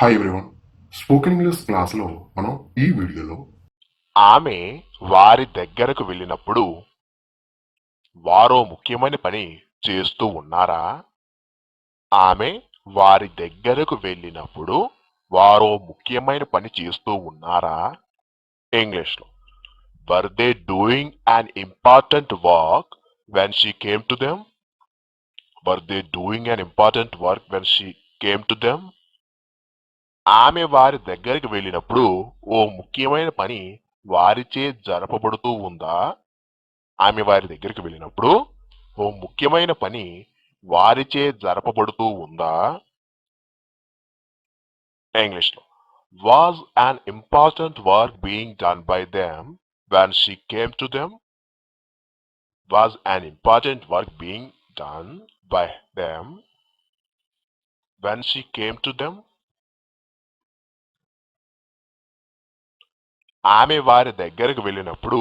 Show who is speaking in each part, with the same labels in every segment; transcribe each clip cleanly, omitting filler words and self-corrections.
Speaker 1: Hi everyone. Spoken English క్లాస్లో మనం ఈ వీడియోలో
Speaker 2: ఆమె వారి దగ్గరకు వెళ్ళినప్పుడు వారో ముఖ్యమైన పని చేస్తూ ఉన్నారా? ఆమె వారి దగ్గరకు వెళ్ళినప్పుడు వారో ముఖ్యమైన పని చేస్తూ ఉన్నారా? ఇంగ్లీష్లో were they doing an important work when she came to them? Were they doing an important work when she came to them? ఆమె వారి దగ్గరికి వెళ్ళినప్పుడు ఓ ముఖ్యమైన పని వారిచే జరపబడుతూ ఉందా? ఆమె వారి దగ్గరికి వెళ్ళినప్పుడు ఓ ముఖ్యమైన పని వారిచే జరపబడుతూ ఉందా? ఇంగ్లీష్లో was an important work being done by them when she came to them? Was an important work being done by them when she came to them? ఆమె వారి దగ్గరకు వెళ్ళినప్పుడు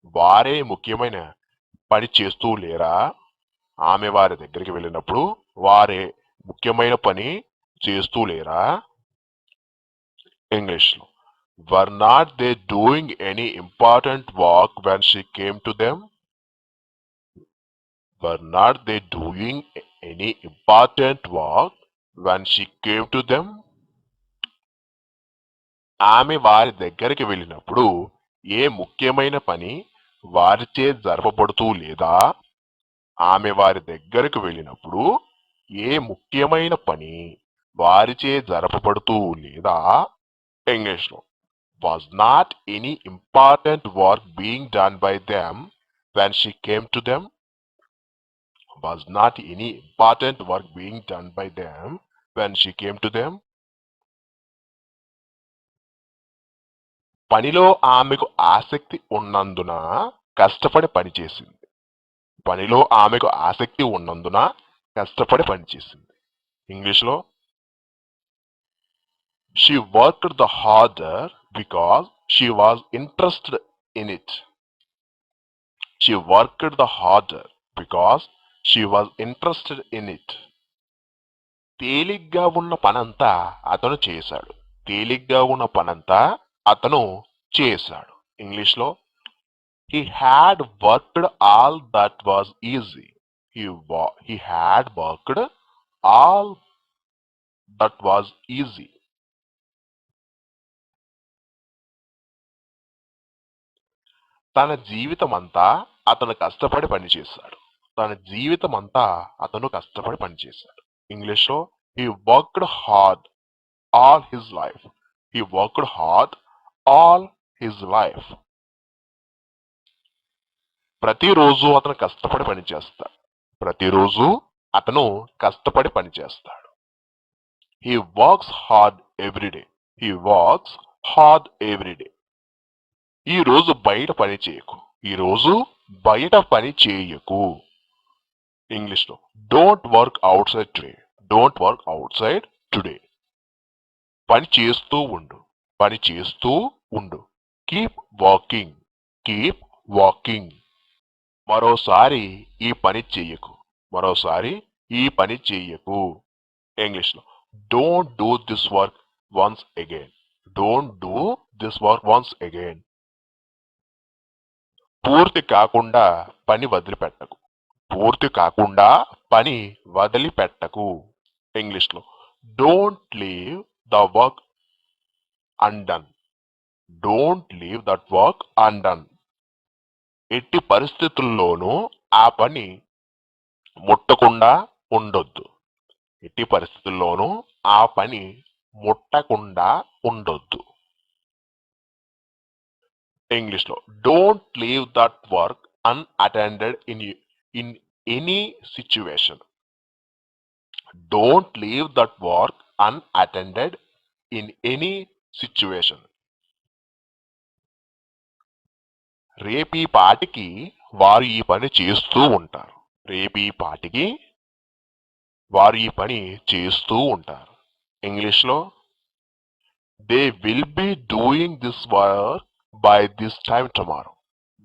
Speaker 2: వారే ముఖ్యమైన పని చేస్తూ లేరా? ఆమె వారి దగ్గరికి వెళ్ళినప్పుడు వారే ముఖ్యమైన పని చేస్తూ లేరా? ఇంగ్లీష్లో were not they doing any important work when she came to them? Were not they doing any important work when she came to them? ఆమె వారి దగ్గరికి వెళ్ళినప్పుడు ఏ ముఖ్యమైన పని వారిచే జరపబడుతూ లేదా? ఆమె వారి దగ్గరకు వెళ్ళినప్పుడు ఏ ముఖ్యమైన పని వారిచే జరపబడుతూ లేదా? ఇంగ్లీష్లో was not any important work being done by them when she came to them? Was not any important work being done by them when she came to them? పనిలో ఆమెకు ఆసక్తి ఉన్నందున కష్టపడి పనిచేసింది. పనిలో ఆమెకు ఆసక్తి ఉన్నందున కష్టపడి పనిచేసింది. ఇంగ్లీష్లో she worked the harder because she was interested in it. She worked the harder because she was interested in it. తేలిగ్గా ఉన్న పనంతా అతను చేశాడు. తేలిగ్గా ఉన్న పనంతా అతను చేశాడు. ఇంగ్లీష్లో he had worked all that was easy. He had worked all that was easy. తన జీవితమంతా అతను కష్టపడి పనిచేశాడు. తన జీవితమంతా అతను కష్టపడి పనిచేశాడు. ఇంగ్లీష్లో he worked hard all his life. He worked hard all his life. ప్రతిరోజు అతను కష్టపడి పనిచేస్తాడు. ప్రతిరోజు అతను కష్టపడి పనిచేస్తాడు. He works hard every day. He works hard every day. ఈ రోజు బయట పని చేయకు. ఈ రోజు బయట పని చేయకు. ఇంగ్లీష్లో don't work out side today. Don't work out side today. పని చేస్తూ ఉండు. పని చేస్తూ ఉండు. Keep walking. Keep walking. మరోసారి ఈ పని చెయ్యకు. మరోసారి ఈ పని చెయ్యకు. ఇంగ్లీష్లో don't do this work once again. Don't do this work once again. పూర్తి కాకుండా పని వదిలిపెట్టకు. పూర్తి కాకుండా పని వదిలిపెట్టకు. ఇంగ్లీష్లో don't leave the work undone. Don't leave that work undone. ఎట్టి పరిస్థితుల్లోనూ ఆ పని ముట్టకుండా ఉండొద్దు. ఎట్టి పరిస్థితుల్లోనూ ఆ పని ముట్టకుండా ఉండొద్దు. ఇంగ్లీష్లో don't leave that work unattended in any situation. Don't leave that work unattended in any situation. రేపీ పాటికి వారు ఈ పని చేస్తూ ఉంటారు. రేపీ పాటికి వారు ఈ పని చేస్తూ ఉంటారు. ఇంగ్లీష్లో they will be doing this work by this time tomorrow.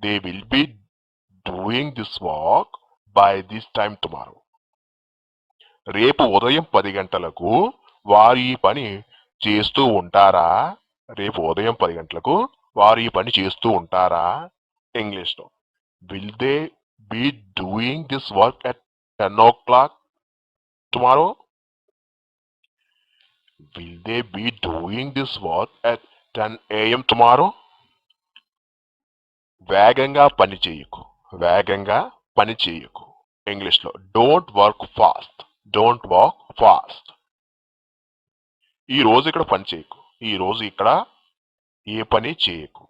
Speaker 2: They will be doing this work by this time tomorrow. రేపు ఉదయం 10 గంటలకు వారు ఈ పని చేస్తూ ఉంటారా? రేపు ఉదయం 10 గంటలకు వారు ఈ పని చేస్తూ ఉంటారా? ఇంగ్లీష్లో will they be doing this work at 10 o'clock tomorrow? Will they be doing this work at 10 AM tomorrow? వేగంగా పని చేయకు, వేగంగా పని చేయకు. ఇంగ్లీష్లో don't work fast, don't work fast. ఈ రోజు ఇక్కడ పని చేయకు, ఈ రోజు ఇక్కడ ఏ పని చేయకు.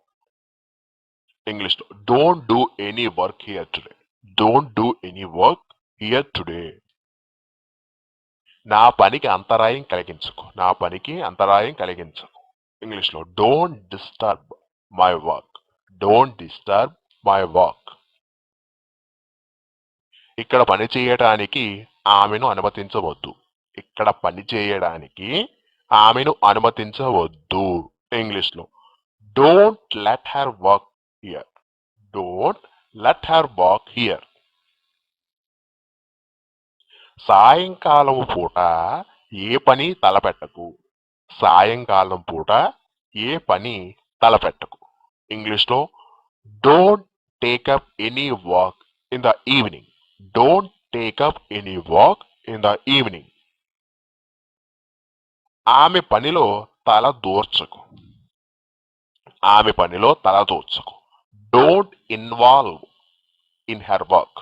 Speaker 2: ఇంగ్లీష్లో don't do any work here today, don't do any work here today. నా పనికి అంతరాయం కలిగించకు, నా పనికి అంతరాయం కలిగించకు. ఇంగ్లీష్లో don't disturb my work, don't disturb my work. ఇక్కడ పని చేయడానికి ఆమెను అనుమతించవద్దు, ఇక్కడ పని చేయడానికి ఆమెను అనుమతించవద్దు. ఇంగ్లీష్లో don't let her work here, don't let her work here. సాయంకాలం పూట ఏ పని తలపెట్టకు, సాయంకాలం పూట ఏ పని తలపెట్టకు. ఇంగ్లీష్లో don't take up any work in the evening, don't take up any work in the evening. ఆమె పనిలో తల దూర్చకు, ఆమె పనిలో తల దూర్చకు. Don't involve in her work,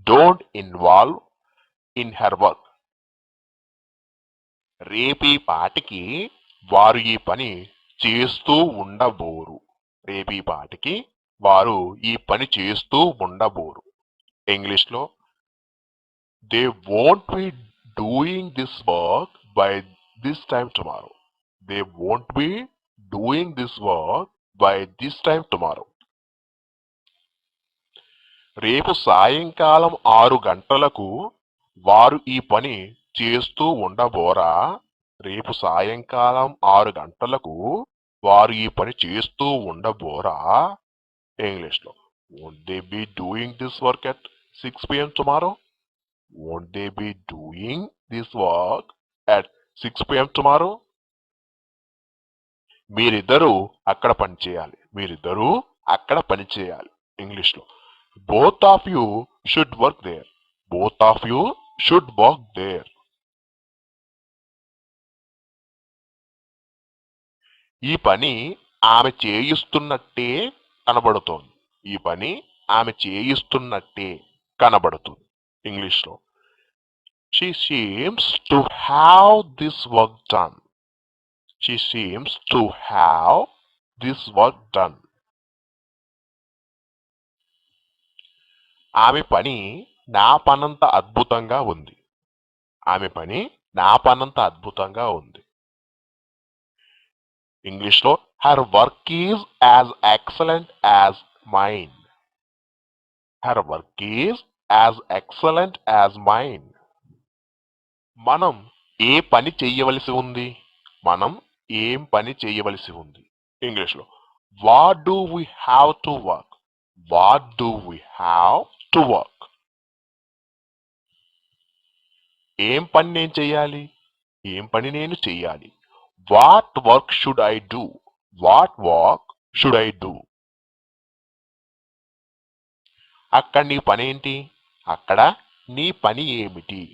Speaker 2: don't involve in her work. రేపీ పాటికి వారు ఈ పని చేస్తూ ఉండబోరు, రేపీ పాటికి వారు ఈ పని చేస్తూ ఉండబోరు. ఇంగ్లీష్లో they won't be doing this work by this time tomorrow, they won't be doing this work by this time tomorrow. రేపు సాయంకాలం 6 గంటలకు వారు ఈ పని చేస్తూ ఉండబోరా? రేపు సాయంకాలం 6 గంటలకు వారు ఈ పని చేస్తూ ఉండబోరా? ఇంగ్లీష్లో won't they be doing this work at 6 PM tomorrow? Won't they be doing this work at 6 PM tomorrow? మీరిద్దరూ అక్కడ పని చేయాలి, మీరిద్దరూ అక్కడ పని చేయాలి. ఇంగ్లీష్లో both of you should work there, both of you should work there. ఈ పని ఆమె చేయిస్తున్నట్టే కనబడుతోంది, ఈ పని ఆమె చేయిస్తున్నట్టే కనబడుతుంది. ఇంగ్లీష్లో she seems to have this work done, she seems to have this work done. ఆమె పని నా పనంత అద్భుతంగా ఉంది, ఆమె పని నా పనంత అద్భుతంగా ఉంది. ఇంగ్లీష్లో her work is as excellent as mine, her work is as excellent as mine. మనం ఏ పని చెయ్యవలసి ఉంది, మనం ఏం పని చెయ్యవలసి ఉంది. ఇంగ్లీష్లో what do we have to work, what do we have to work. ఏం పని నేను చెయ్యాలి, ఏం పని నేను చెయ్యాలి. What work should I do, what work should I do. అక్కడ నీ పని ఏంటి, అక్కడ నీ పని ఏమిటి.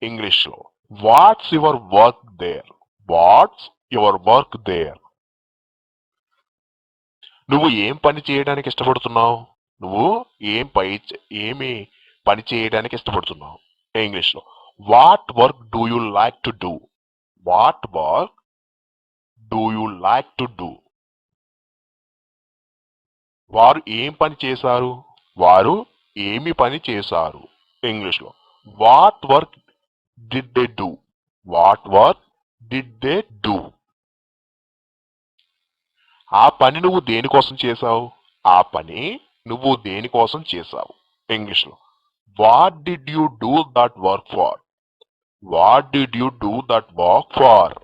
Speaker 2: ఇంగ్లీష్లో what's your work there, what's your work there. నువ్వు ఏం పని చేయడానికి ఇష్టపడుతున్నావు, నువ్వు ఏమి పని చేయడానికి ఇష్టపడుతున్నావు. ఇంగ్లీష్లో what work do you like to do, what work do you like to do. వారు ఏం పని చేశారు, వారు ఏమి పని చేశారు. ఇంగ్లీష్లో what work did they do, what work did they do. ఆ పని నువ్వు దేనికోసం చేశావు, ఆ పని నువ్వు దేనికోసం చేశావు. ఇంగ్లీష్లో what did you do that work far, what did you do that work far.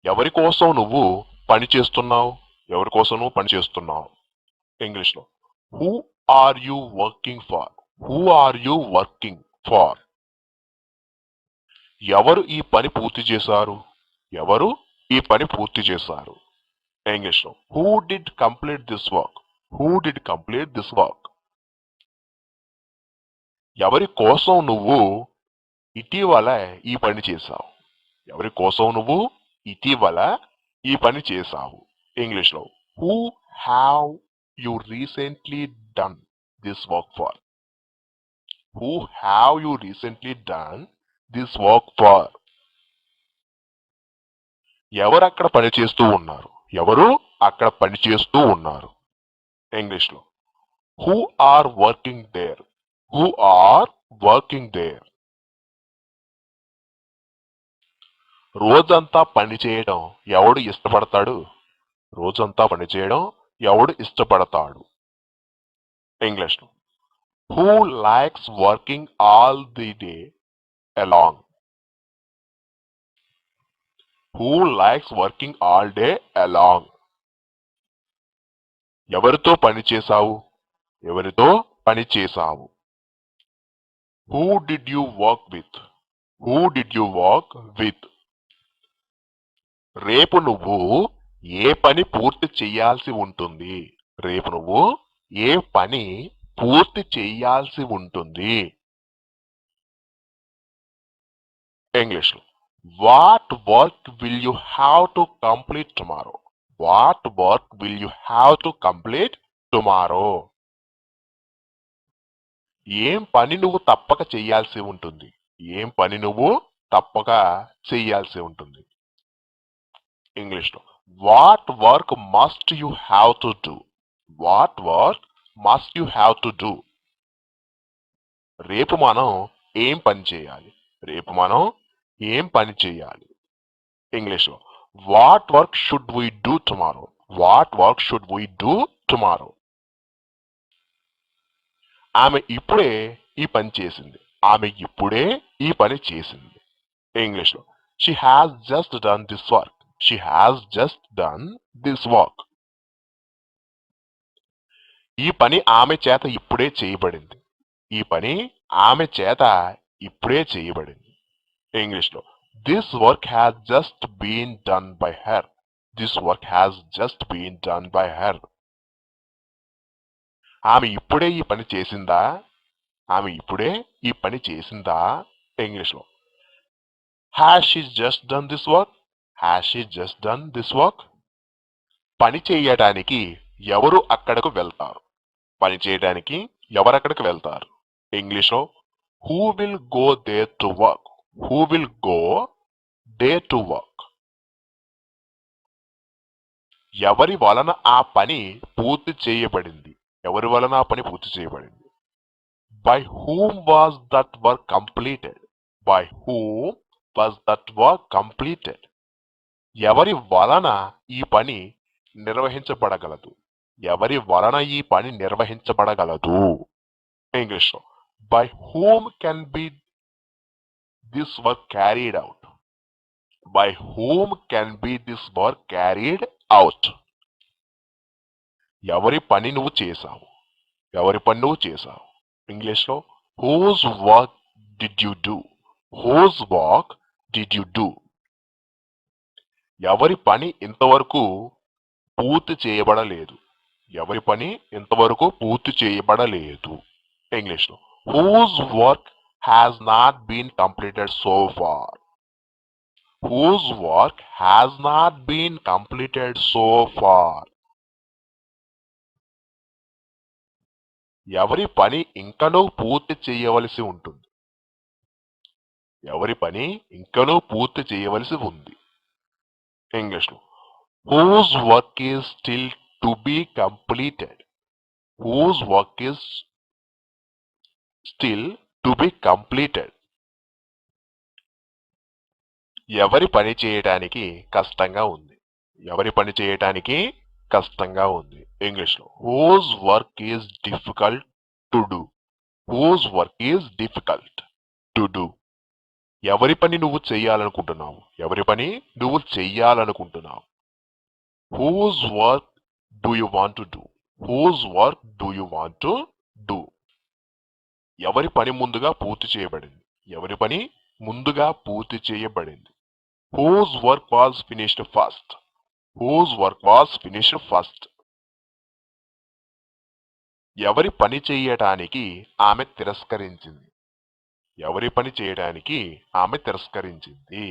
Speaker 2: ఎవరి కోసం నువ్వు పని చేస్తున్నావు, ఎవరి కోసం నువ్వు పని చేస్తున్నావు. ఇంగ్లీష్లో who are you working for, who are you working for. ఎవరు ఈ పని పూర్తి చేశారు? ఎవరు ఈ పని పూర్తి చేశారు? ఇంగ్లీష్ లో who did complete this work? Who did complete this work? ఎవరి కోసం నువ్వు ఇటీవల ఈ పని చేశావు? ఎవరి కోసం నువ్వు ఇటీవల ఈ పని చేశావు? ఇంగ్లీష్ లో who have you recently done this work for? Who have you recently done this work for? ఎవరు అక్కడ పని చేస్తూ ఉన్నారు? ఎవరు అక్కడ పని చేస్తూ ఉన్నారు? ఇంగ్లీష్ లో who are working there? Who are working there? రోజంతా పని చేయడం ఎవడు ఇష్టపడతాడు? రోజంతా పని చేయడం ఎవడు ఇష్టపడతాడు? ఇంగ్లీష్ లో who likes working all the day along? Who likes working all day along? ఎవరితో పని చేశావు? ఎవరితో పని చేశావు? Who did you work with? Who did you work with? రేపు నువ్వు ఏ పని పూర్తి చేయాల్సి ఉంటుంది? రేపు నువ్వు ఏ పని పూర్తి చేయాల్సి ఉంటుంది? ఇంగ్లీష్ లో what work will you have to complete tomorrow? What work will you have to complete tomorrow? ఏం పని నువ్వు తప్పక చెయ్యాల్సి ఉంటుంది? ఏం పని నువ్వు తప్పక చెయ్యాల్సి ఉంటుంది? ఇంగ్లీష్ లో what work must you have to do? What work must you have to do? రేపు మనం ఏం పని చేయాలి? రేపు మనం ఏం పని చేయాలి? ఇంగ్లీష్ లో what work should we do tomorrow? What work should we do tomorrow? ఆమె ఇప్పుడే ఈ పని చేసింది. ఆమె ఇప్పుడే ఈ పని చేసింది. ఇంగ్లీష్ లో she has just done this work. She has just done this work. ఈ పని ఆమె చేత ఇప్పుడే చేయబడింది. ఈ పని ఆమె చేత ఇప్పుడే చేయబడింది. ఇంగ్లీష్ లో this work has just been done by her. This work has just been done by her. ఆమె ఇప్పుడే ఈ పని చేసిందా? ఆమె ఇప్పుడే ఈ పని చేసిందా? ఇంగ్లీష్ లో has she just done this work? Has she just done this work? పని చేయడానికి ఎవరు అక్కడకు వెళ్తారు? పని చేయడానికి ఎవరు అక్కడికి వెళ్తారు? ఇంగ్లీష్ లో who will go there to work? Who will go there to work? ఎవరి వలన ఆ పని పూర్తి చేయబడింది? ఎవరి వలన ఆ పని పూర్తి చేయబడింది? By whom was that work completed? By whom was that work completed? ఎవరి వలన ఈ పని నిర్వహించబడగలదు? ఎవరి వలన ఈ పని నిర్వహించబడగలదు? ఇంగ్లీష్ లో by whom can be this work carried out? By whom can be this work carried out? ఎవరి పని నువ్వు చేశావు? ఎవరి పని నువ్వు చేశావు? ఇంగ్లీష్ లో whose work did you do? Whose work did you do? ఎవరి పని ఇంతవరకు పూర్తి చేయబడలేదు? ఎవరి పని ఇంతవరకు పూర్తి చేయబడలేదు? ఇంగ్లీష్ లో whose work has not been completed so far? Whose work has not been completed so far? ఎవరి పని ఇంకనూ పూర్తి చేయవలసి ఉంటుంది? ఎవరి పని ఇంకనూ పూర్తి చేయవలసి ఉంది? ఇంగ్లీష్ లో whose work is still to be completed? Whose work is still to be completed? ఎవరి పని చేయడానికి కష్టంగా ఉంది? ఎవరి పని చేయడానికి కష్టంగా ఉంది? ఇంగ్లీష్ లో whose work is difficult to do? Whose work is difficult to do? ఎవరి పని నువ్వు చెయ్యాలనుకుంటున్నావు? ఎవరి పని నువ్వు చెయ్యాలనుకుంటున్నావు? Whose work do you want to do? Whose work do you want to do? ఎవరి పని ముందుగా పూర్తి చేయబడింది? ఎవరి పని ముందుగా పూర్తి చేయబడింది. Whose work was finished first. Whose work was finished first. ఎవరి పని చేయటానికి ఆమె తిరస్కరించింది. ఎవరి పని చేయడానికి ఆమె తిరస్కరించింది.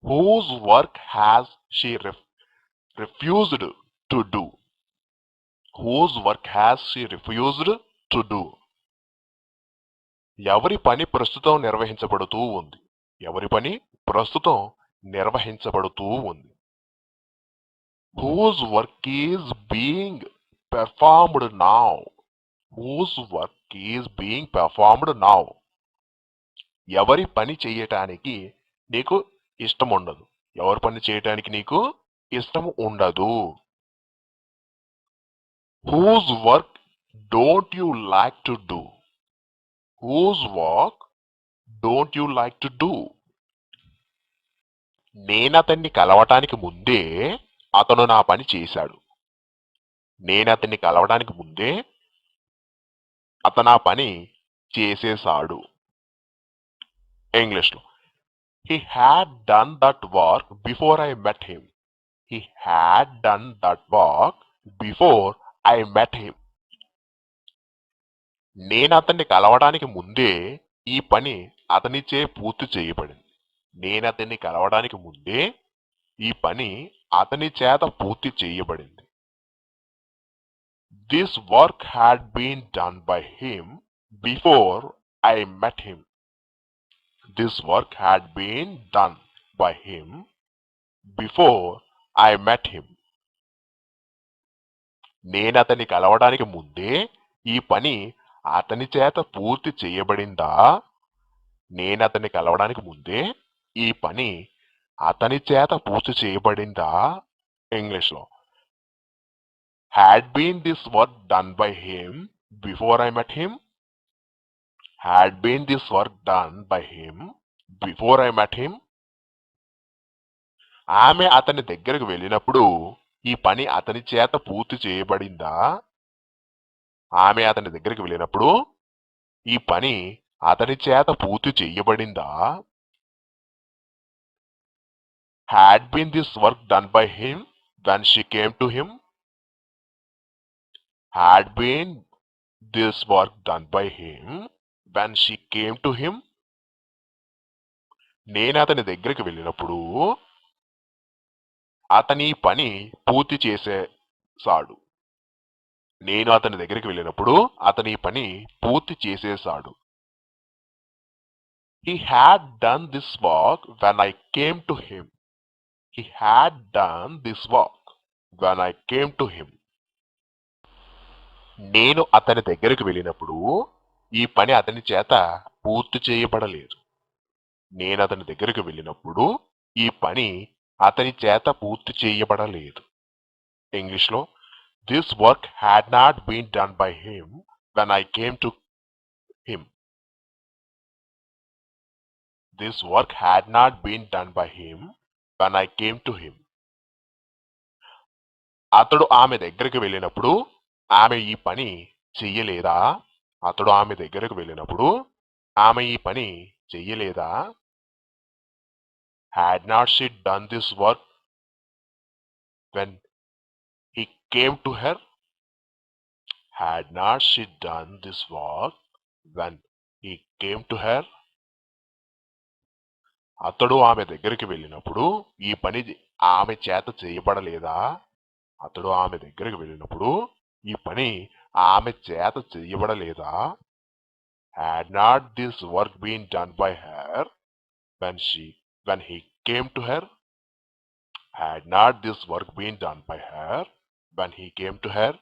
Speaker 2: Whose work has she refused to do. Whose work has she refused to do. ఎవరి పని ప్రస్తుతం నిర్వహించబడుతూ ఉంది. ఎవరి పని ప్రస్తుతం నిర్వహించబడుతూ ఉంది. Whose work is being performed now. Whose work is being performed now. ఎవరి పని చేయటానికి నీకు ఇష్టం ఉండదు. ఎవరి పని చేయటానికి నీకు ఇష్టం ఉండదు. Whose work don't you like to do. Whose work don't you like to do. నేనతన్ని కలవటానికి ముందే అతను నా పని చేశాడు. నేనతన్ని కలవడానికి ముందే అతను ఆ పని చేసేశాడు. ఇంగ్లీష్లో He had done that work before I met him. He had done that work before I met him. నేను అతన్ని కలవడానికి ముందే ఈ పని అతనిచే పూర్తి చేయబడింది. నేను అతన్ని కలవడానికి ముందే ఈ పని అతని చేత పూర్తి చేయబడింది. This work had been done by him before I met him. This work had been done by him before I met him. నేను అతన్ని కలవడానికి ముందే ఈ పని అతని చేత పూర్తి చేయబడిందా. నేను అతన్ని కలవడానికి ముందే ఈ పని అతని చేత పూర్తి చేయబడిందా. ఇంగ్లీష్లో Had been this work done by him before I met him. Had been this work done by him before I met him. ఆమె అతని దగ్గరకు వెళ్ళినప్పుడు ఈ పని అతని చేత పూర్తి చేయబడిందా. ఆమె అతని దగ్గరికి వెళ్ళినప్పుడు ఈ పని అతని చేత పూర్తి చేయబడిందా. Had been this work done by him when she came to him. Had been this work done by him when she came to him. నేను అతని దగ్గరికి వెళ్ళినప్పుడు అతని పని పూర్తి చేసేసాడు. నేను అతని దగ్గరికి వెళ్ళినప్పుడు అతని పని పూర్తి చేసేసాడు. He had done this work when I came to him. He had done this work when I came to him. నేను అతని దగ్గరికి వెళ్ళినప్పుడు ఈ పని అతని చేత పూర్తి చేయబడలేదు. నేను అతని దగ్గరికి వెళ్ళినప్పుడు ఈ పని అతని చేత పూర్తి చేయబడలేదు. ఇంగ్లీష్లో This work had not been done by him when I came to him. This work had not been done by him when I came to him. అతడు ఆమె దగ్గరికి వెళ్ళినప్పుడు ఆమె ఈ పని చెయ్యలేదా. అతడు ఆమె దగ్గరకు వెళ్ళినప్పుడు ఆమె ఈ పని చెయ్యలేదా. Had not she done this work when he came to her. Had not she done this work when he came to her. అతడు ఆమె దగ్గరికి వెళ్ళినప్పుడు ఈ పని ఆమె చేత చేయబడలేదా. అతడు ఆమె దగ్గరికి వెళ్ళినప్పుడు ఈ పని ఆమె చేత చేయబడలేదా. Had not this work been done by her when he came to her. Had not this work been done by her when he came to her.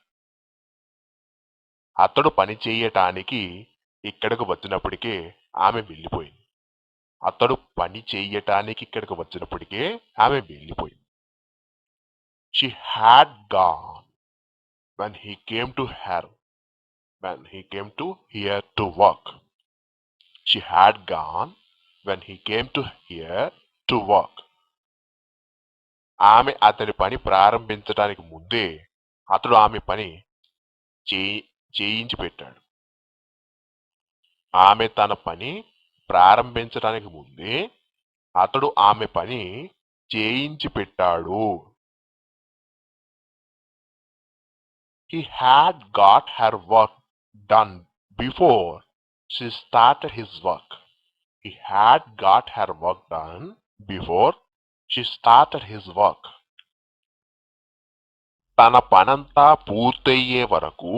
Speaker 2: అతడు పని చేయటానికి ఇక్కడకు వచ్చినప్పటికే ఆమె వెళ్ళిపోయింది. అతడు పని చేయటానికి ఇక్కడికి వచ్చినప్పటికే ఆమె వెళ్ళిపోయింది. She had gone when he came to her. When he came to here to work. She had gone when he came to here to work. ఆమె అతని పని ప్రారంభించడానికి ముందే అతడు ఆమె పని చేయించి పెట్టాడు. ఆమె తన పని ప్రారంభించడానికి ముందే అతడు ఆమె పని చేయించి పెట్టాడు. He had got her work done before she started his work. He had got her work done before she started his work. తన పనంతా పూర్తయ్యే వరకు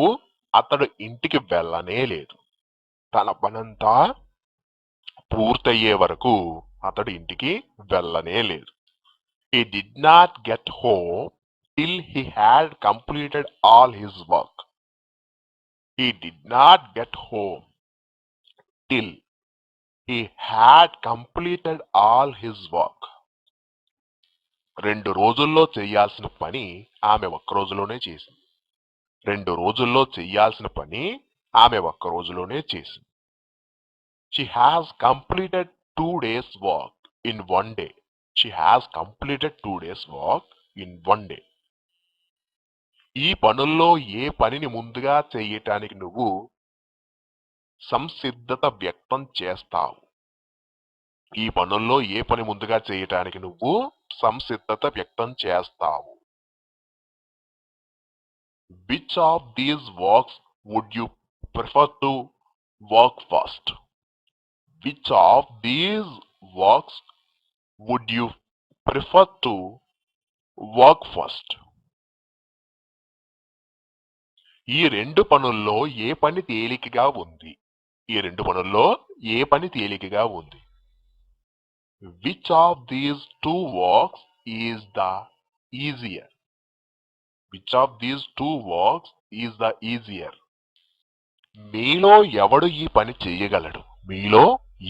Speaker 2: అతడు ఇంటికి వెళ్ళనే లేదు. తన పనంతా పూర్తయ్యే వరకు అతడు ఇంటికి వెళ్ళనే లేదు. He did not get home till he had completed all his work. He did not get home till he had completed all his work. 2 రోజుల్లో చేయాల్సిన పని ఆమె ఒక్క రోజులోనే చేసింది. 2 రోజుల్లో చేయాల్సిన పని ఆమె ఒక్క రోజులోనే చేసింది. She has completed 2 days work in 1 day. She has completed 2 days work in 1 day. ఈ పనుల్లో ఏ పనిని ముందుగా చేయటానికి నువ్వు సంసిద్ధత వ్యక్తం చేస్తావు? ఈ పనుల్లో ఏ పని ముందుగా చేయటానికి నువ్వు సంసిద్ధత వ్యక్తం చేస్తావు? Which of these works would you prefer to work first? Which of these works would you prefer to work first? ఈ 2 పనుల్లో ఏ పని తేలికగా ఉంది? ఈ 2 పనుల్లో ఏ పని తేలికగా ఉంది? Which of these 2 works is the easier? Which of these 2 works is the easier? మీలో ఎవడు ఈ పని చెయ్యగలడు? మీలో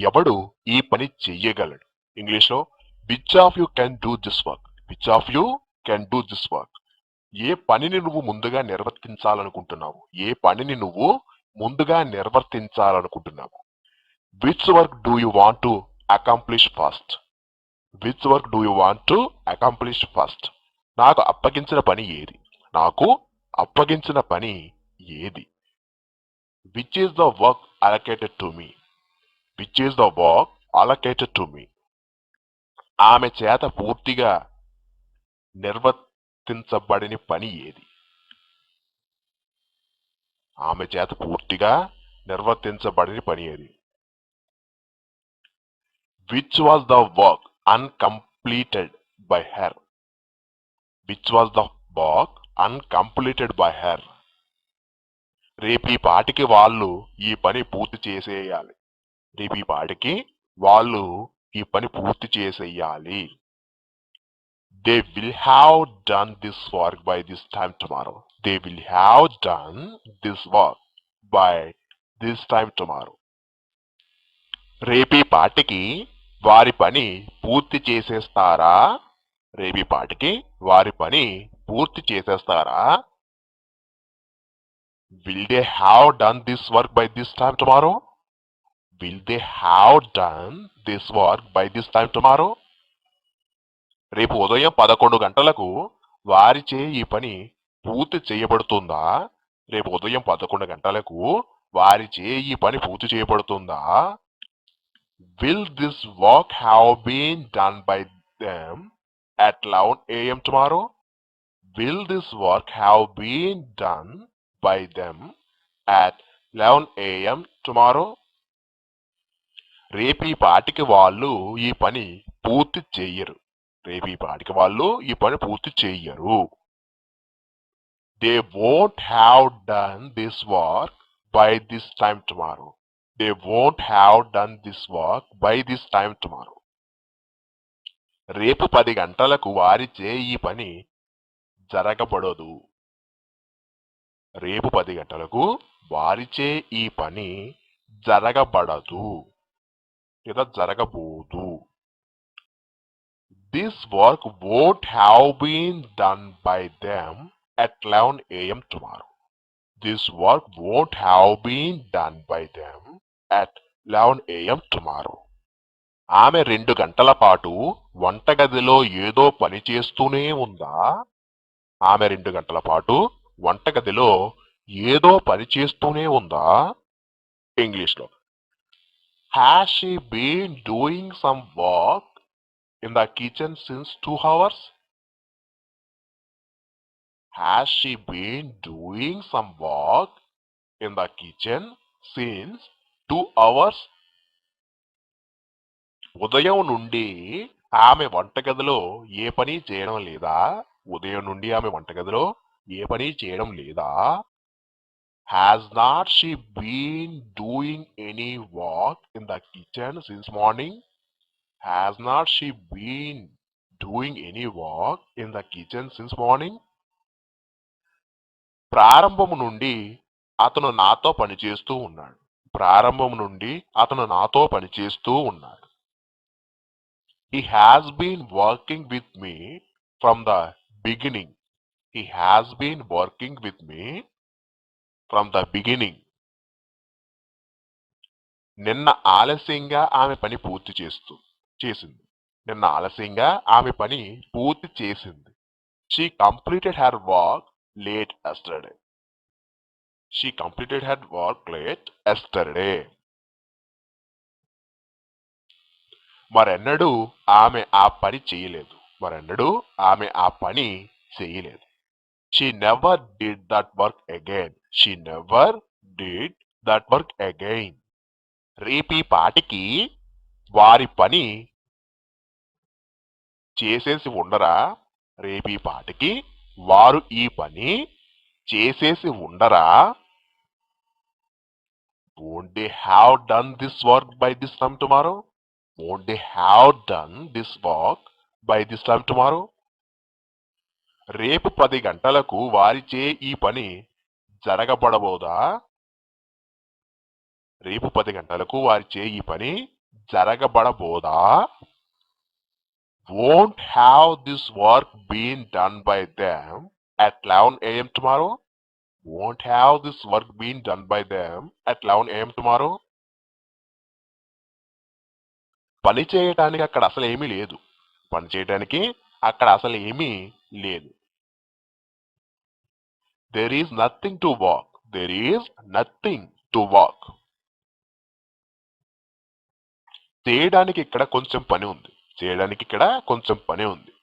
Speaker 2: ఎవడు ఈ పని చెయ్యగలడు? ఇంగ్లీష్లో which of you can do this work? Which of you can do this work? ఏ పనిని నువ్వు ముందుగా నిర్వర్తించాలనుకుంటున్నావు? ఏ పనిని నువ్వు ముందుగా నిర్వర్తించాలనుకుంటున్నావు? Which work do you want to accomplish first? Which work do you want to accomplish first? నాకు అప్పగించిన పని ఏది? నాకు అప్పగించిన పని ఏది? Which is the work allocated to me? Which is the work allocated to me? ఆమె చేత పూర్తిగా నిర్వర్తించబడిన పని ఏది? ఆమె చేత పూర్తిగా నిర్వర్తించబడిన పని ఏది? Which was the work uncompleted by her? Which was the work uncompleted by her? రేపు ఈ పాటికి వాళ్ళు ఈ పని పూర్తి చేసేయాలి. రేపు ఈ పాటికి వాళ్ళు ఈ పని పూర్తి చేసేయాలి. They will have done this work by this time tomorrow. They will have done this work by this time tomorrow. రేపు ఈ పాటికి వారి పని పూర్తి చేసేస్తారా? రేపు ఈ పాటికి వారి పని పూర్తి చేసేస్తారా? Will they have done this work by this time tomorrow? Will they have done this work by this time tomorrow? రేపు ఉదయం 11 గంటలకు వారిచే ఈ పని పూర్తి చేయబడుతుందా? రేపు ఉదయం 11 గంటలకు వారిచే ఈ పని పూర్తి చేయబడుతుందా? Will this work have been done by them at 11 a.m. tomorrow? Will this work have been done by them at 11 a.m. tomorrow? రేపు ఈ పాటికి వాళ్ళు ఈ పని పూర్తి చెయ్యరు. రేపు ఈ పాటికి వాళ్ళు ఈ పని పూర్తి చెయ్యరు. They won't have done this work by this time tomorrow. They won't have done this work by this time tomorrow. రేపు 10 గంటలకు వారిచే ఈ పని జరగబడదు. రేపు 10 గంటలకు వారిచే ఈ పని జరగబడదు లేదా జరగబోదు. This work won't have been done by them at 11 a.m. tomorrow. This work won't have been done by them at 11 a.m. tomorrow. ఆమె 2 గంటల పాటు వంటగదిలో ఏదో పని చేస్తూనే ఉందా? ఆమె 2 గంటల పాటు వంటగదిలో ఏదో పని చేస్తూనే ఉందా? ఇంగ్లీష్లో Has she been doing some work in the kitchen since 2 hours? Has she been doing some work in the kitchen since 2 hours? ఉదయం నుండి ఆమె వంటగదిలో ఏ పని చేయడం లేదా? ఉదయం నుండి ఆమె వంటగదిలో ఏ పని చేయడం లేదా? Has not she been doing any work in the kitchen since morning? Has not she been doing any work in the kitchen since morning? ప్రారంభము నుండి అతను నాతో పనిచేస్తూ ఉన్నాడు. ప్రారంభం నుండి అతను నాతో పనిచేస్తూ ఉన్నాడు. He has been working with me from the beginning. He has been working with me from the beginning. నిన్న ఆలస్యంగా ఆమె పని పూర్తి చేసింది. నిన్న ఆలస్యంగా ఆమె పని పూర్తి చేసింది. She completed her work late yesterday. She completed her work late yesterday. మరెన్నడూ ఆమె ఆ పని చేయలేదు. మరెన్నడూ ఆమె ఆ పని చేయలేదు. She never did that work again. She never did that work again. రేపీ పాటికి వారి పని చేసేసి ఉండరా? రేపీ పాటికి వారు ఈ పని చేసేసి ఉండరా? Won't they have done this work by this time tomorrow? Won't they have done this work by this time tomorrow? రేపు 10 గంటలకు వారిచే ఈ పని జరగబడబోదా? రేపు 10 గంటలకు వారిచే ఈ పని జరగబడబోదా? Won't have this work been done by them at 11 a.m. tomorrow? Won't have this work been done by them at 11 a.m. tomorrow? పని చేయటానికి అక్కడ అసలు ఏమీ లేదు. పని చేయటానికి అక్కడ అసలు ఏమీ లేదు. There is nothing to work. There is nothing to work. చేయడానికి ఇక్కడ కొంచెం పని ఉంది. చేయడానికి ఇక్కడ కొంచెం పని ఉంది.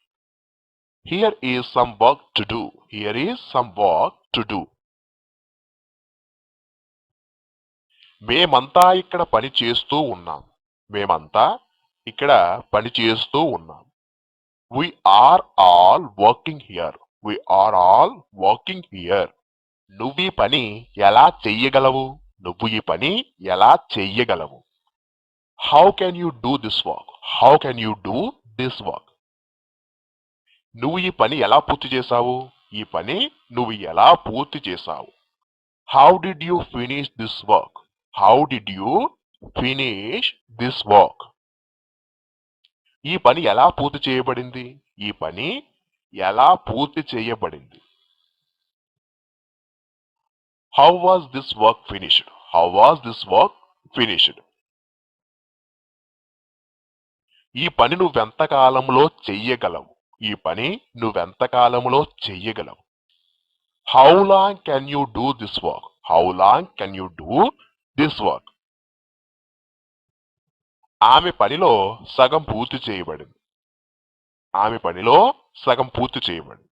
Speaker 2: Here is some work to do. Here is some work to do. మేమంతా ఇక్కడ పని చేస్తూ ఉన్నాం. మేమంతా ఇక్కడ పని చేస్తూ ఉన్నాం. We are all working here. We are all working here. నువ్వు ఈ పని ఎలా చెయ్యగలవు? నువ్వు ఈ పని ఎలా చెయ్యగలవు? How can you do this work? How can you do this work? నువ్వు ఈ పని ఎలా పూర్తి చేశావు? ఈ పని నువ్వు ఎలా పూర్తి చేశావు? How did you finish this work? How did you finish this work? ఈ పని ఎలా పూర్తి చేయబడింది? ఈ పని ఎలా పూర్తి చేయబడింది? How was this work finished? How was this work finished? ఈ పని నువ్వెంత కాలంలో చెయ్యగలవు? ఈ పని నువ్వెంత కాలంలో చెయ్యగలవు? How long can you do this work? How long can you do this work? ఆమె పనిలో సగం పూర్తి చేయబడింది. ఆమె పనిలో సగం పూర్తి చేయబడింది.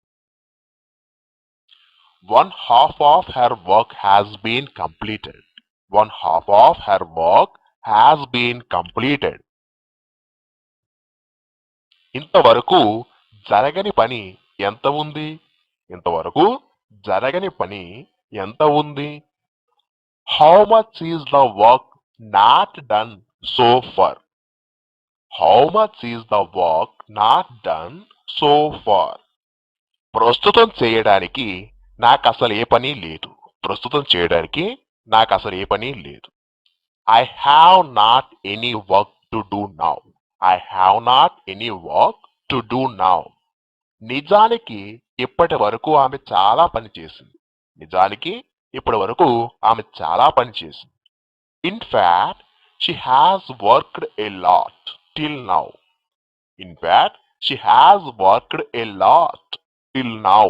Speaker 2: One half of her work has been completed. One half of her work has been completed. ఇంతవరకు జరగని పని ఎంత ఉంది? ఇంతవరకు జరగని పని ఎంత ఉంది? How much is the work not done so far? How much is the work not done so far? ప్రస్తుతం చేయడానికి నాకు అసలు ఏ పని లేదు. ప్రస్తుతం చేయడానికి నాకు అసలు ఏ పని లేదు. I have not any work to do now. I have not any work to do now. నిజానికి ఇప్పటి వరకు ఆమె చాలా పని చేసింది. నిజానికి ఇప్పటి వరకు ఆమె చాలా పని చేసింది. In fact, she has worked a lot till now. In fact, she has worked a lot till now.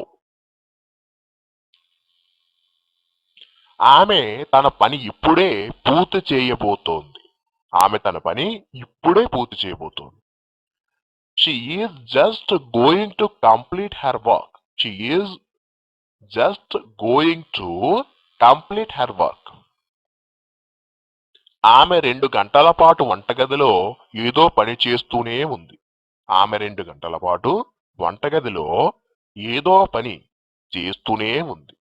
Speaker 2: ఆమె తన పని ఇప్పుడే పూర్తి చేయబోతోంది. ఆమె తన పని ఇప్పుడే పూర్తి చేయబోతోంది. She is just going to complete her work. She is just going to complete her work. ఆమె 2 గంటల పాటు వంటగదిలో ఏదో పని చేస్తూనే ఉంది. ఆమె 2 గంటల పాటు వంటగదిలో ఏదో పని చేస్తూనే ఉంది.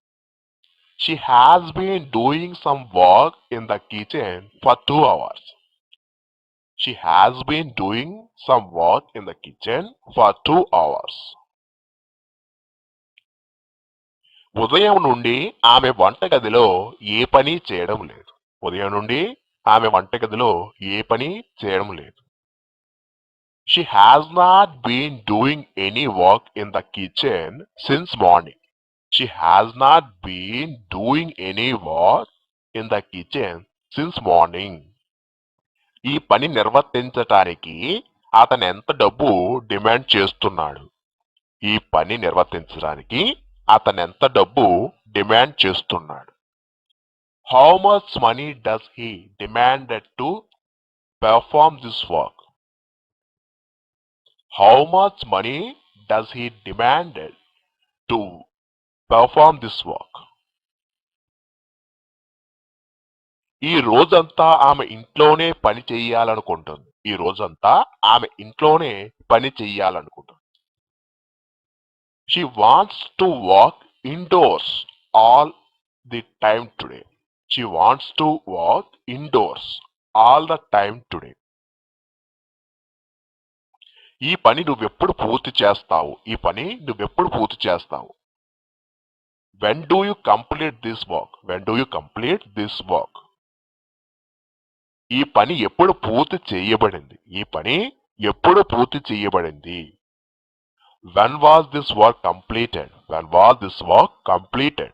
Speaker 2: She has been doing some work in the kitchen for 2 hours. She has been doing some work in the kitchen for 2 hours. ఉదయం నుండి ఆమె వంటగదిలో ఏ పని చేయడం లేదు. ఉదయం నుండి ఆమె వంటగదిలో ఏ పని చేయడం లేదు. She has not been doing any work in the kitchen since morning. She has not been doing any work in the kitchen since morning. ఈ పని నిర్వర్తించటానికి అతను ఎంత డబ్బు డిమాండ్ చేస్తున్నాడు? ఈ పని నిర్వర్తించడానికి అతను ఎంత డబ్బు డిమాండ్ చేస్తున్నాడు? How much money does he demanded to perform this work? How much money does he demanded to perform this work? ఈ రోజంతా ఆమె ఇంట్లోనే పని చెయ్యాలనుకుంటుంది. ఈ రోజంతా ఆమె ఇంట్లోనే పని చెయ్యాలనుకుంటుంది. She wants to work indoors all the time today. She wants to work indoors all the time today. ఈ పని నువ్వెప్పుడు పూర్తి చేస్తావు? ఈ పని నువ్వెప్పుడు పూర్తి చేస్తావు? When do you complete this work? When do you complete this work? ఈ పని ఎప్పుడు పూర్తి చేయబడింది? ఈ పని ఎప్పుడు పూర్తి చేయబడింది? When was this work completed? When was this work completed?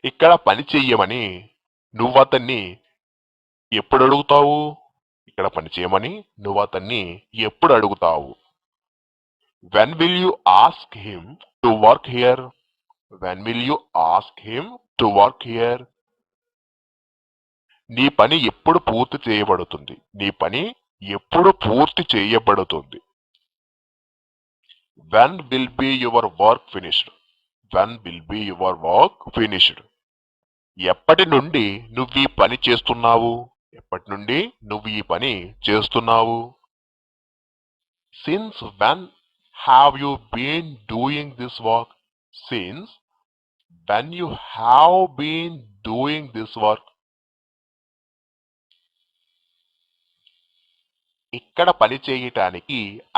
Speaker 2: ఇక్కడ పని చెయ్యమని నువ్వు అతన్ని ఎప్పుడు అడుగుతావు? ఇక్కడ పని చేయమని నువ్వు అతన్ని ఎప్పుడు అడుగుతావు? When will you ask him to work here? When will you ask him to work here? నీ పని ఎప్పుడు పూర్తి చేయబడుతుంది? నీ పని ఎప్పుడు పూర్తి చేయబడుతుంది? When will be your work finished? When will be your work finished? ఎప్పటి నుండి నువ్వు ఈ పని చేస్తున్నావు? ఎప్పటి నుండి నువ్వు ఈ పని చేస్తున్నావు? Since when have you been doing this work? Since when you have been doing this work? ఇక్కడ పని చేయటానికి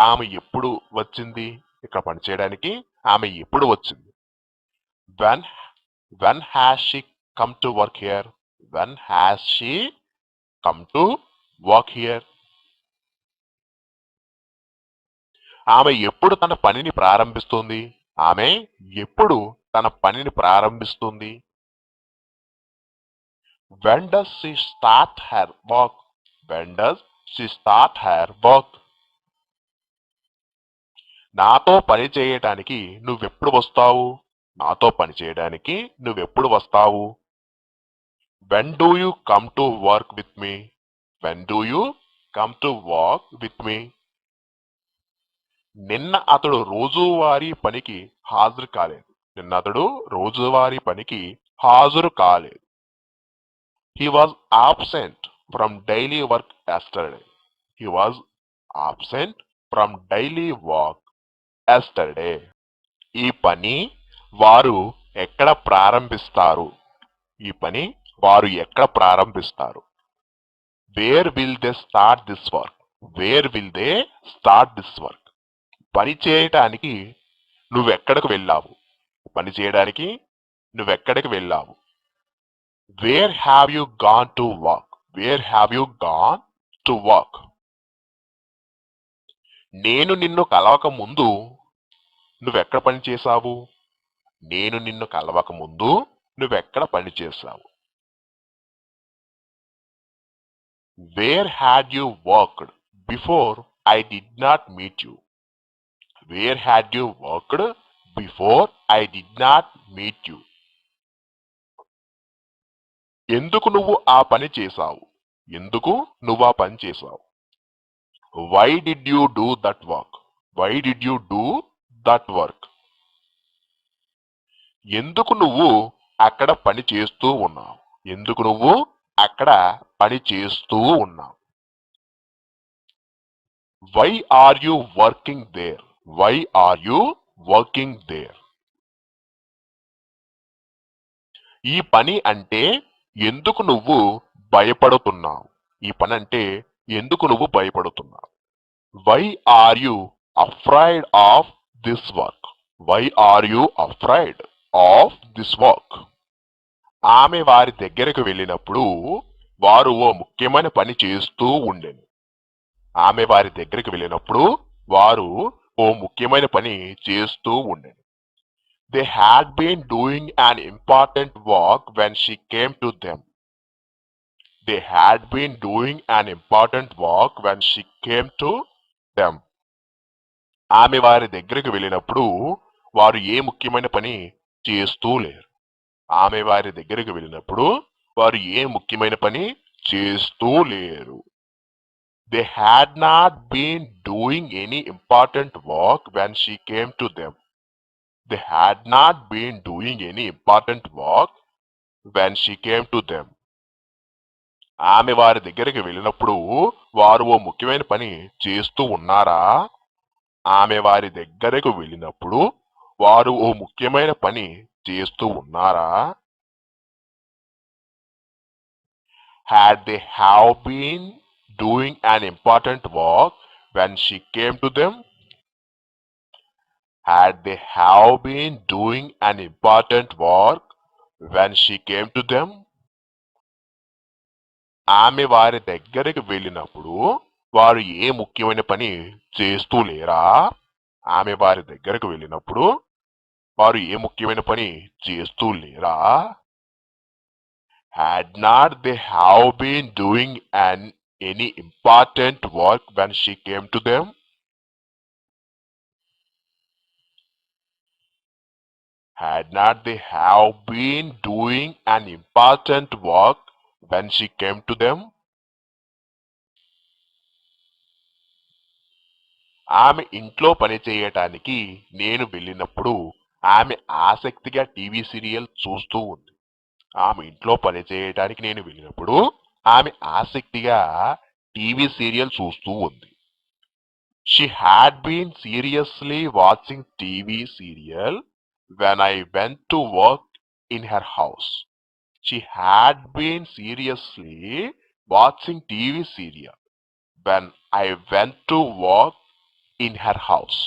Speaker 2: ఆమె ఎప్పుడు వచ్చింది? ఇక్కడ పని చేయడానికి ఆమె ఎప్పుడు వచ్చింది? When has she come to work here? When has she come to work here? ఆమె ఎప్పుడు తన పనిని ప్రారంభిస్తుంది? ఆమె ఎప్పుడు తన పనిని ప్రారంభిస్తుంది? When does she start her work? When does she start her work? నాతో పని చేయటానికి నువ్వెప్పుడు వస్తావు? నాతో పని చేయడానికి నువ్వెప్పుడు వస్తావు? When do you come to work with me? When do you come to work with me? నిన్న అతడు రోజువారీ పనికి హాజరు కాలేదు. నిన్న అతడు రోజువారీ పనికి హాజరు కాలేదు. He was absent from daily work yesterday. He was absent from daily work yesterday. ఈ పని వారు ఎక్కడ ప్రారంభిస్తారు? ఈ పని వారు ఎక్కడ ప్రారంభిస్తారు? Where will they start this work? Where will they start this work? పని చేయటానికి నువ్వెక్కడికి వెళ్ళావు? పని చేయడానికి నువ్వెక్కడికి వెళ్ళావు? Where have you gone to work? Where have you gone to work? నేను నిన్ను కలవక ముందు నువ్వెక్కడ పని చేశావు? నేను నిన్ను కలవక ముందు నువ్వెక్కడ పని చేశావు? Where had you worked before I did not meet you? Where had you worked before I did not meet you? ఎందుకు నువ్వు ఆ పని చేశావు? ఎందుకు నువ్వు ఆ పని చేశావు? Why did you do that work? Why did you do that work? ఎందుకు నువ్వు అక్కడ పని చేస్తూ ఉన్నావు? ఎందుకు నువ్వు అక్కడ పని చేస్తూ ఉన్నావు? Why are you working there? Why are you working there? ఈ పని అంటే ఎందుకు నువ్వు భయపడుతున్నావు? ఈ పని అంటే ఎందుకు నువ్వు భయపడుతున్నావు? Why are you afraid of this work? Why are you afraid of this work? ఆమె వారి దగ్గరకు వెళ్ళినప్పుడు వారు ఓ ముఖ్యమైన పని చేస్తూ ఉండెను. ఆమె వారి దగ్గరికి వెళ్ళినప్పుడు వారు ఓ ముఖ్యమైన పని చేస్తూ ఉండెను. They had been doing an important work when she came to them. They had been doing an important work when she came to them. ఆమె వారి దగ్గరికి వెళ్ళినప్పుడు వారు ఏ ముఖ్యమైన పని చేస్తూ లేరు. ఆమె వారి దగ్గరికి వెళ్ళినప్పుడు వారు ఏ ముఖ్యమైన పని చేస్తూ లేరు. They had not been doing any important work when she came to them. They had not been doing any important work when she came to them. ఆమె వారి దగ్గరికి వెళ్ళినప్పుడు వారు ఓ ముఖ్యమైన పని చేస్తూ ఉన్నారా? ఆమె వారి దగ్గరకు వెళ్ళినప్పుడు వారు ఓ ముఖ్యమైన పని చేస్తూ ఉన్నారా? Had they have been doing an important work when she came to them? Had they have been doing an important work when she came to them? ఆమె వారి దగ్గరికి వెళ్ళినప్పుడు వారు ఏ ముఖ్యమైన పని చేస్తూ లేరా? ఆమె వారి దగ్గరకు వెళ్ళినప్పుడు వారు ఏ ముఖ్యమైన పని చేస్తూ లేరా? Had not they have been doing any important work when she came to them? Had not they have been doing an important work when she came to them? ఆమె ఇంట్లో పని చేయటానికి నేను వెళ్ళినప్పుడు ఆమె ఆసక్తిగా టీవీ సీరియల్ చూస్తూ ఉంది. ఆమె ఇంట్లో పని చేయటానికి నేను వెళ్ళినప్పుడు ఆమె ఆసక్తిగా టీవీ సీరియల్ చూస్తూ ఉంది. She had been seriously watching TV serial when I went to work in her house. She had been seriously watching TV serial when I went to work in her house.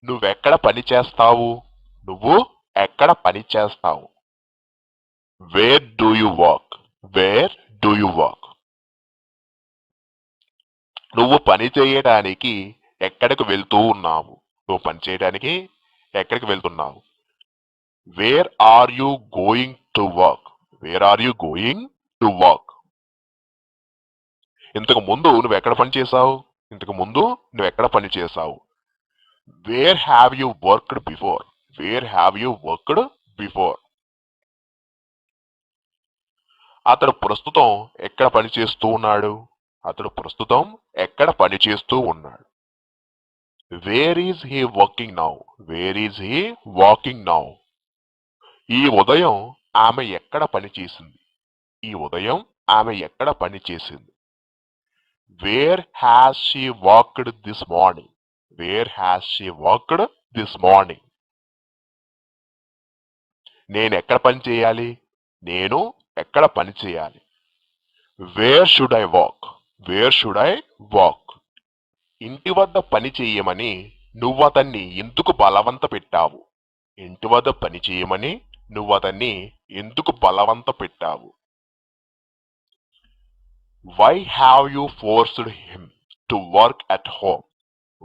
Speaker 2: నువ్వెక్కడ పని చేస్తావు? నువ్వు ఎక్కడ పని చేస్తావు? Where do you work? Where do you work? నువ్వు పని చేయడానికి ఎక్కడికి వెళ్తూ ఉన్నావు? నువ్వు పని చేయడానికి ఎక్కడికి వెళ్తున్నావు? Where are you going to work? Where are you going to work? ఇంతకు ముందు నువ్వు ఎక్కడ పని చేసావు? ఇంతకు ముందు నువ్వు ఎక్కడ పని చేసావు? Where have you worked before? Where have you worked before? అతడు ప్రస్తుతం ఎక్కడ పని చేస్తూ ఉన్నాడు? అతడు ప్రస్తుతం ఎక్కడ పని చేస్తూ ఉన్నాడు? Where is he working now? Where is he working now? ఈ ఉదయం ఆమె ఎక్కడ పని చేసింది? ఈ ఉదయం ఆమె ఎక్కడ పని చేసింది? Where has she worked this morning? Where has she worked this morning? నేను ఎక్కడ పని చేయాలి? నేను ఎక్కడ పని చేయాలి? Where should I work? Where should I work? ఇంటి వద్ద పని చేయమని నువ్వు అతన్ని ఎందుకు బలవంత పెట్టావు? ఇంటి వద్ద పని చేయమని నువ్వు అతన్ని ఎందుకు బలవంత పెట్టావు? Why have you forced him to work at home?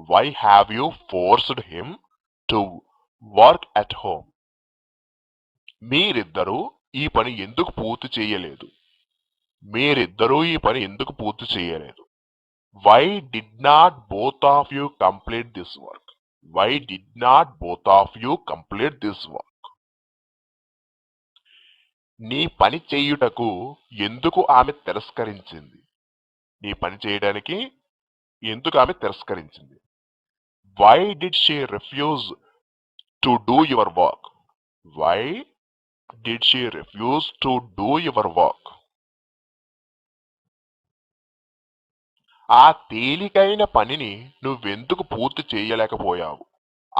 Speaker 2: Why have you forced him to work at home? మీరిద్దరూ ఈ పని ఎందుకు పూర్తి చేయలేదు? మీరిద్దరూ ఈ పని ఎందుకు పూర్తి చేయలేదు? Why did not both of you complete this work? Why did not both of you complete this work? నీ పని చేయుటకు ఎందుకు ఆమె తిరస్కరించింది? నీ పని చేయడానికి ఎందుకు ఆమె తిరస్కరించింది? Why did she refuse to do your work? Why did she refuse to do your work? ఆ తేలికైన పనిని నువ్వెందుకు పూర్తి చేయలేకపోయావు?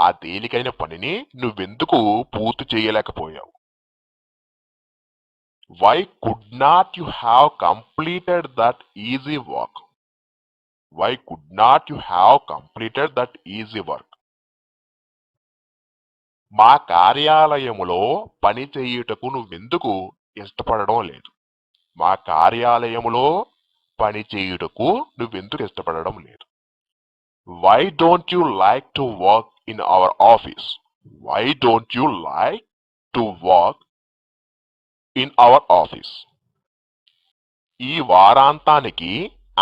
Speaker 2: ఆ తేలికైన పనిని నువ్వెందుకు పూర్తి చేయలేకపోయావు? Why could not you have completed that easy work? Why could not you have completed that easy work? మా కార్యాలయములో పని చేయుటకు నువ్వెందుకు ఇష్టపడడం లేదు? మా కార్యాలయములో పని చేయుటకు నువ్వెందుకు ఇష్టపడడం లేదు? Why don't you like to work in our office? Why don't you like to work in our office? ఈ వారాంతానికి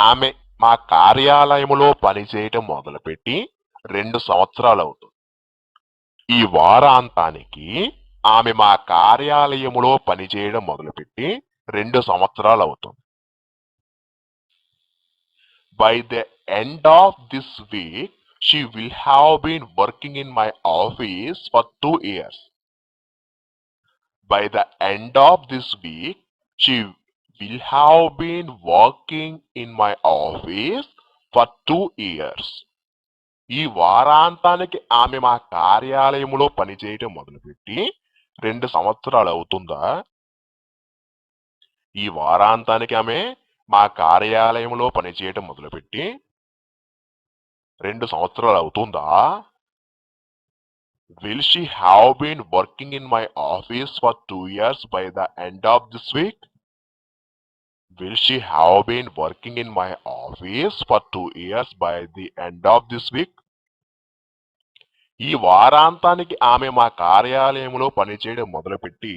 Speaker 2: ఆమె మా కార్యాలయములో పనిచేయటం మొదలుపెట్టి 2 సంవత్సరాలు అవుతుంది. ఈ వారాంతానికి ఆమె మా కార్యాలయములో పనిచేయడం మొదలుపెట్టి 2 సంవత్సరాలు అవుతుంది. By the end of this week, she will have been working in my office for 2 years. By the end of this week, she will have been working in my office for 2 years. ఈ వారాంతానికి ఆమె మా కార్యాలయంలో పనిచేయటం మొదలుపెట్టి 2 సంవత్సరాలు అవుతుందా? ఈ వారాంతానికి ఆమె మా కార్యాలయంలో పనిచేయటం మొదలుపెట్టి 2 సంవత్సరాలు అవుతుందా? Will she have been working in my office for 2 years by the end of this week? Will she have been working in my office for 2 years by the end of this week? ఈ వారాంతానికి ఆమె మా కార్యాలయంలో పనిచేయడం మొదలుపెట్టి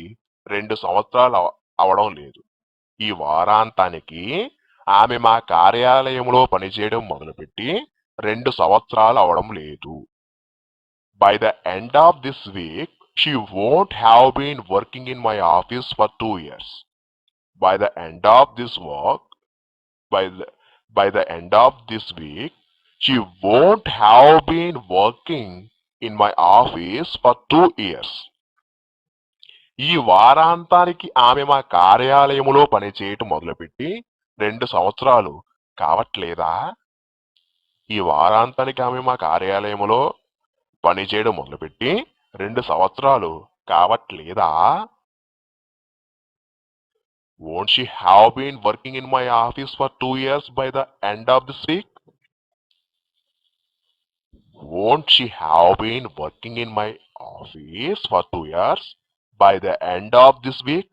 Speaker 2: 2 సంవత్సరాలు అవడం లేదు. ఈ వారాంతానికి ఆమె మా కార్యాలయంలో పనిచేయడం మొదలుపెట్టి 2 సంవత్సరాలు అవడం లేదు. By the end of this week, she won't have been working in my office for 2 years. By the end of this end of this week, she won't have been working in my office for 2 years. ఈ వారాంతానికి ఆమె మా కార్యాలయములో పనిచేయటం మొదలుపెట్టి 2 సంవత్సరాలు కావట్లేదా? ఈ వారాంతానికి ఆమె మా కార్యాలయములో పనిచేయడం మొదలుపెట్టి 2 సంవత్సరాలు కావట్లేదా? Won't she have been working in my office for 2 years by the end of this week? Won't she have been working in my office for 2 years by the end of this week?